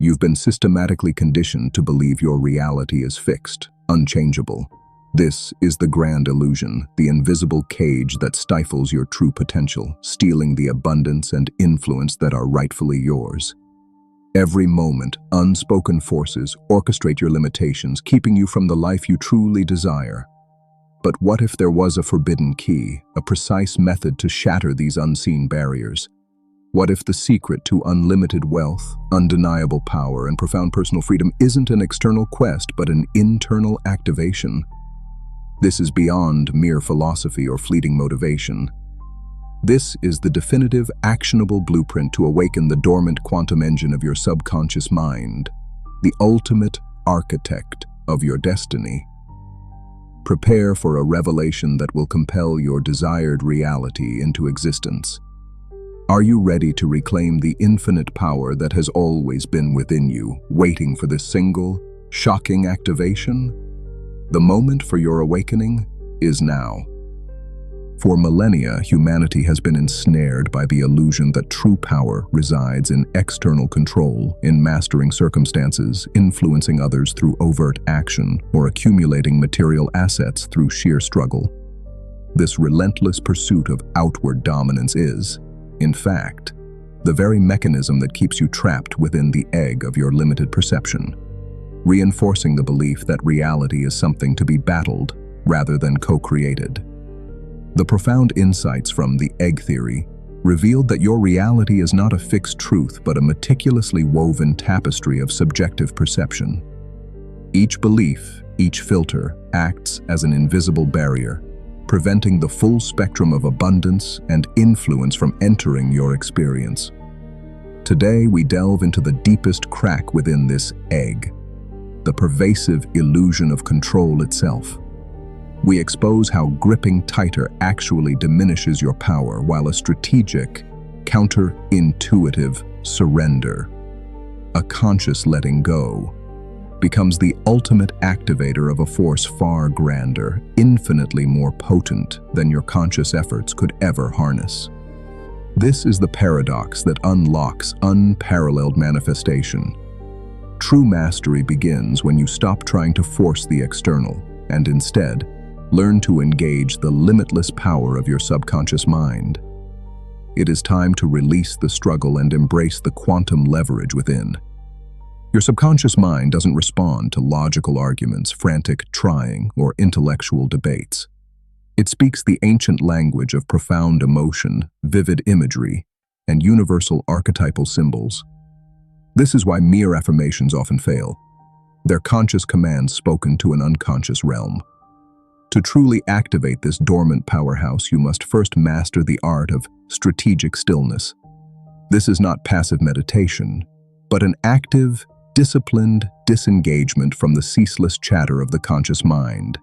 You've been systematically conditioned to believe your reality is fixed, unchangeable. This is the grand illusion, the invisible cage that stifles your true potential, stealing the abundance and influence that are rightfully yours. Every moment, unspoken forces orchestrate your limitations, keeping you from the life you truly desire. But what if there was a forbidden key, a precise method to shatter these unseen barriers? What if the secret to unlimited wealth, undeniable power, and profound personal freedom isn't an external quest, but an internal activation? This is beyond mere philosophy or fleeting motivation. This is the definitive, actionable blueprint to awaken the dormant quantum engine of your subconscious mind, the ultimate architect of your destiny. Prepare for a revelation that will compel your desired reality into existence. Are you ready to reclaim the infinite power that has always been within you, waiting for this single, shocking activation? The moment for your awakening is now. For millennia, humanity has been ensnared by the illusion that true power resides in external control, in mastering circumstances, influencing others through overt action, or accumulating material assets through sheer struggle. This relentless pursuit of outward dominance is, in fact, the very mechanism that keeps you trapped within the egg of your limited perception, reinforcing the belief that reality is something to be battled rather than co-created. The profound insights from the egg theory revealed that your reality is not a fixed truth but a meticulously woven tapestry of subjective perception. Each belief, each filter, acts as an invisible barrier, preventing the full spectrum of abundance and influence from entering your experience. Today, we delve into the deepest crack within this egg, the pervasive illusion of control itself. We expose how gripping tighter actually diminishes your power, while a strategic, counterintuitive surrender, a conscious letting go, becomes the ultimate activator of a force far grander, infinitely more potent than your conscious efforts could ever harness. This is the paradox that unlocks unparalleled manifestation. True mastery begins when you stop trying to force the external and instead learn to engage the limitless power of your subconscious mind. It is time to release the struggle and embrace the quantum leverage within. Your subconscious mind doesn't respond to logical arguments, frantic trying, or intellectual debates. It speaks the ancient language of profound emotion, vivid imagery, and universal archetypal symbols. This is why mere affirmations often fail. They're conscious commands spoken to an unconscious realm. To truly activate this dormant powerhouse, you must first master the art of strategic stillness. This is not passive meditation, but an active, disciplined disengagement from the ceaseless chatter of the conscious mind,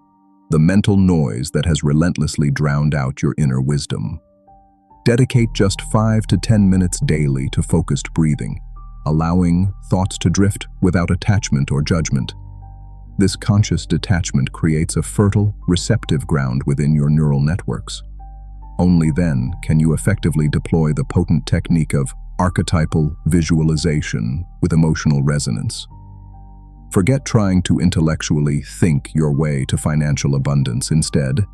the mental noise that has relentlessly drowned out your inner wisdom. Dedicate just 5 to 10 minutes daily to focused breathing, allowing thoughts to drift without attachment or judgment. This conscious detachment creates a fertile, receptive ground within your neural networks. Only then can you effectively deploy the potent technique of archetypal visualization with emotional resonance. Forget trying to intellectually think your way to financial abundance. Instead,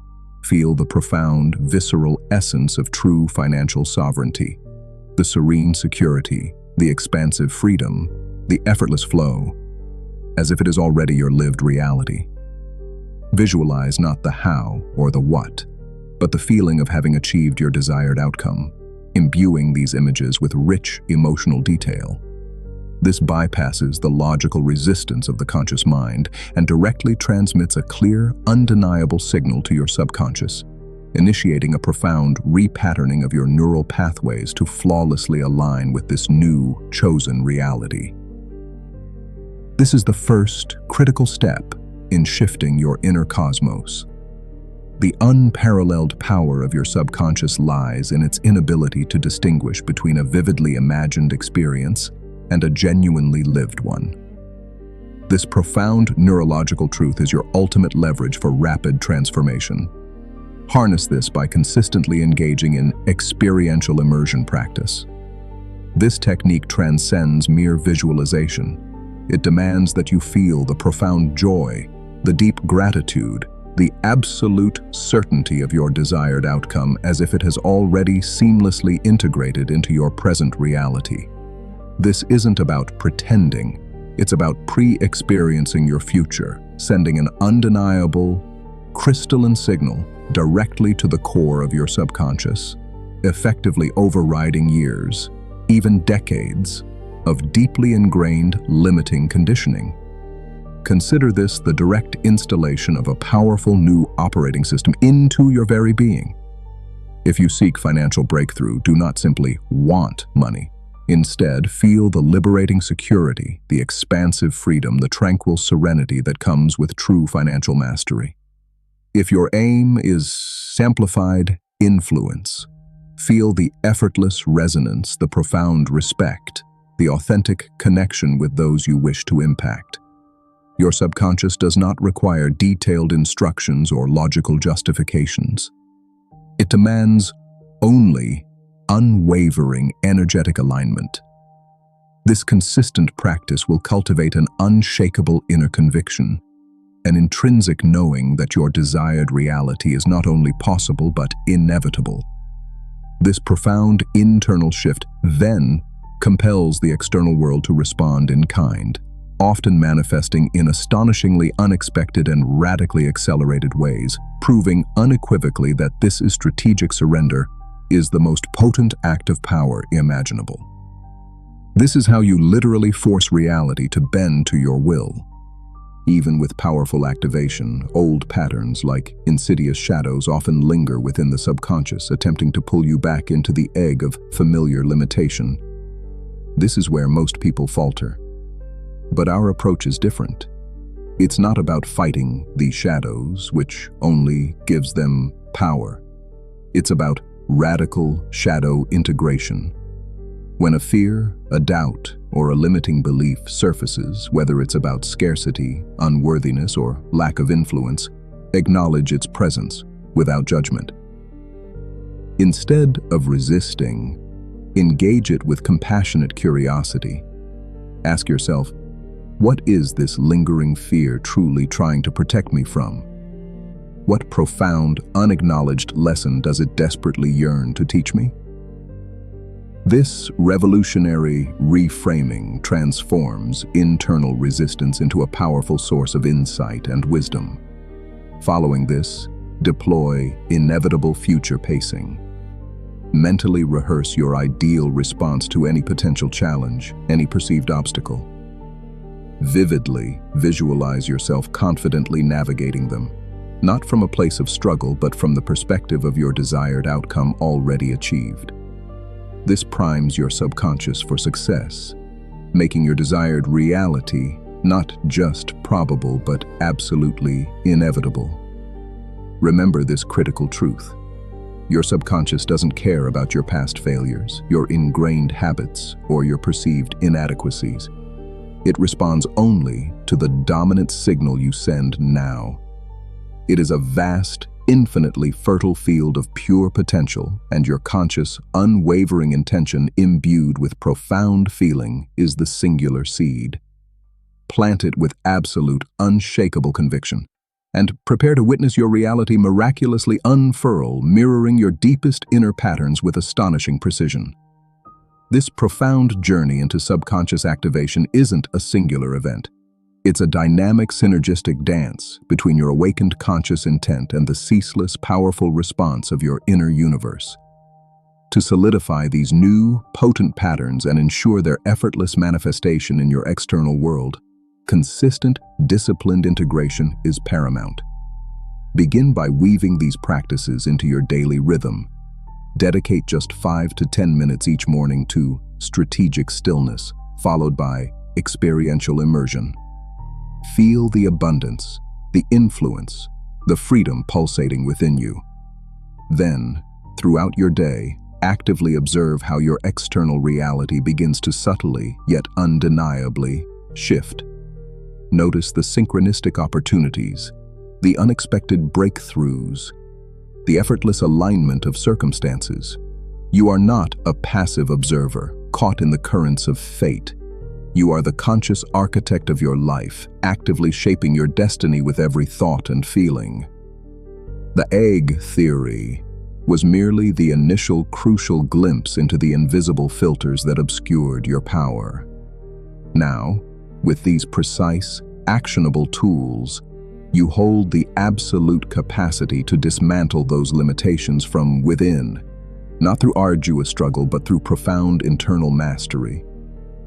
feel the profound, visceral essence of true financial sovereignty, the serene security, the expansive freedom, the effortless flow, as if it is already your lived reality. Visualize not the how or the what, but the feeling of having achieved your desired outcome, imbuing these images with rich emotional detail. This bypasses the logical resistance of the conscious mind and directly transmits a clear, undeniable signal to your subconscious, initiating a profound repatterning of your neural pathways to flawlessly align with this new, chosen reality. This is the first critical step in shifting your inner cosmos. The unparalleled power of your subconscious lies in its inability to distinguish between a vividly imagined experience and a genuinely lived one. This profound neurological truth is your ultimate leverage for rapid transformation. Harness this by consistently engaging in experiential immersion practice. This technique transcends mere visualization. It demands that you feel the profound joy, the deep gratitude, the absolute certainty of your desired outcome as if it has already seamlessly integrated into your present reality. This isn't about pretending, it's about pre-experiencing your future, sending an undeniable, crystalline signal directly to the core of your subconscious, effectively overriding years, even decades, of deeply ingrained limiting conditioning. Consider this the direct installation of a powerful new operating system into your very being. If you seek financial breakthrough, do not simply want money. Instead, feel the liberating security, the expansive freedom, the tranquil serenity that comes with true financial mastery. If your aim is amplified influence, feel the effortless resonance, the profound respect, the authentic connection with those you wish to impact. Your subconscious does not require detailed instructions or logical justifications. It demands only unwavering energetic alignment. This consistent practice will cultivate an unshakable inner conviction, an intrinsic knowing that your desired reality is not only possible but inevitable. This profound internal shift then compels the external world to respond in kind, often manifesting in astonishingly unexpected and radically accelerated ways, proving unequivocally that this strategic surrender is the most potent act of power imaginable. This is how you literally force reality to bend to your will. Even with powerful activation, old patterns like insidious shadows often linger within the subconscious, attempting to pull you back into the egg of familiar limitation. This is where most people falter. But our approach is different. It's not about fighting these shadows, which only gives them power. It's about radical shadow integration. When a fear, a doubt, or a limiting belief surfaces, whether it's about scarcity, unworthiness, or lack of influence, acknowledge its presence without judgment. Instead of resisting, engage it with compassionate curiosity. Ask yourself, what is this lingering fear truly trying to protect me from? What profound, unacknowledged lesson does it desperately yearn to teach me? This revolutionary reframing transforms internal resistance into a powerful source of insight and wisdom. Following this, deploy inevitable future pacing. Mentally rehearse your ideal response to any potential challenge, any perceived obstacle. Vividly visualize yourself confidently navigating them, not from a place of struggle, but from the perspective of your desired outcome already achieved. This primes your subconscious for success, making your desired reality not just probable, but absolutely inevitable. Remember this critical truth. Your subconscious doesn't care about your past failures, your ingrained habits, or your perceived inadequacies. It responds only to the dominant signal you send now. It is a vast, infinitely fertile field of pure potential, and your conscious, unwavering intention imbued with profound feeling is the singular seed. Plant it with absolute, unshakable conviction, and prepare to witness your reality miraculously unfurl, mirroring your deepest inner patterns with astonishing precision. This profound journey into subconscious activation isn't a singular event. It's a dynamic, synergistic dance between your awakened conscious intent and the ceaseless, powerful response of your inner universe. To solidify these new, potent patterns and ensure their effortless manifestation in your external world, consistent, disciplined integration is paramount. Begin by weaving these practices into your daily rhythm. Dedicate just 5 to 10 minutes each morning to strategic stillness, followed by experiential immersion. Feel the abundance, the influence, the freedom pulsating within you. Then, throughout your day, actively observe how your external reality begins to subtly, yet undeniably, shift. Notice the synchronistic opportunities, the unexpected breakthroughs, the effortless alignment of circumstances. You are not a passive observer, caught in the currents of fate. You are the conscious architect of your life, actively shaping your destiny with every thought and feeling. The egg theory was merely the initial crucial glimpse into the invisible filters that obscured your power. Now, with these precise, actionable tools, you hold the absolute capacity to dismantle those limitations from within, not through arduous struggle, but through profound internal mastery.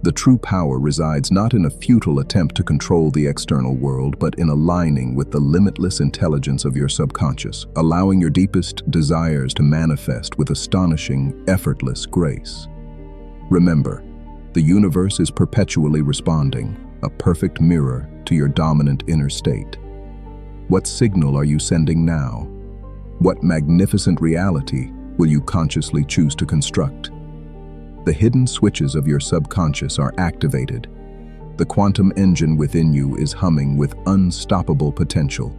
The true power resides not in a futile attempt to control the external world, but in aligning with the limitless intelligence of your subconscious, allowing your deepest desires to manifest with astonishing, effortless grace. Remember, the universe is perpetually responding, a perfect mirror to your dominant inner state. What signal are you sending now? What magnificent reality will you consciously choose to construct? The hidden switches of your subconscious are activated. The quantum engine within you is humming with unstoppable potential.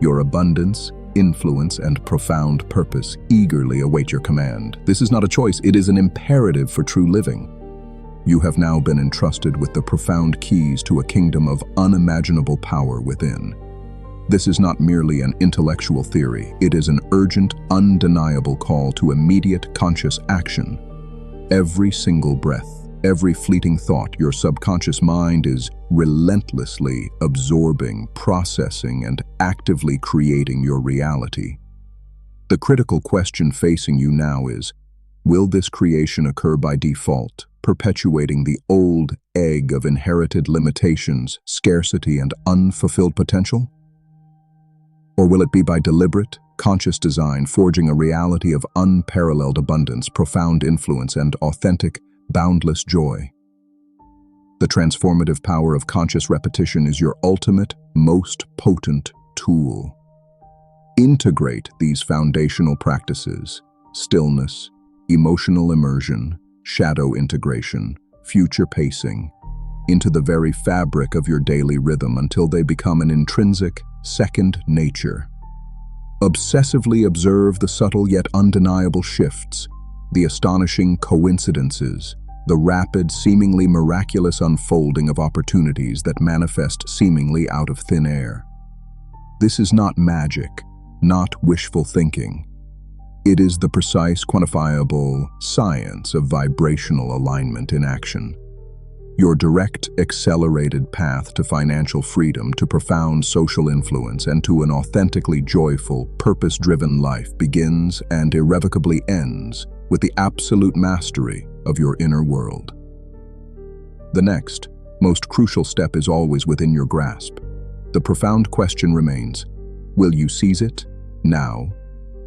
Your abundance, influence, and profound purpose eagerly await your command. This is not a choice, it is an imperative for true living. You have now been entrusted with the profound keys to a kingdom of unimaginable power within. This is not merely an intellectual theory, it is an urgent, undeniable call to immediate conscious action. Every single breath, every fleeting thought, your subconscious mind is relentlessly absorbing, processing, and actively creating your reality. The critical question facing you now is, will this creation occur by default, perpetuating the old egg of inherited limitations, scarcity, and unfulfilled potential? Or will it be by deliberate, conscious design, forging a reality of unparalleled abundance, profound influence, and authentic, boundless joy? The transformative power of conscious repetition is your ultimate, most potent tool. Integrate these foundational practices: stillness, emotional immersion, shadow integration, future pacing, into the very fabric of your daily rhythm until they become an intrinsic, second nature. Obsessively observe the subtle yet undeniable shifts, the astonishing coincidences, the rapid, seemingly miraculous unfolding of opportunities that manifest seemingly out of thin air. This is not magic, not wishful thinking. It is the precise, quantifiable science of vibrational alignment in action. Your direct, accelerated path to financial freedom, to profound social influence, and to an authentically joyful, purpose-driven life begins and irrevocably ends with the absolute mastery of your inner world. The next, most crucial step is always within your grasp. The profound question remains: will you seize it now?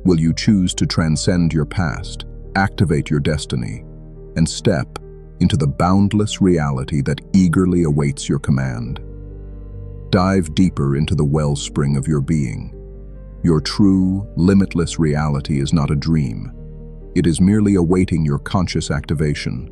Will you choose to transcend your past, activate your destiny, and step into the boundless reality that eagerly awaits your command? Dive deeper into the wellspring of your being. Your true, limitless reality is not a dream. It is merely awaiting your conscious activation.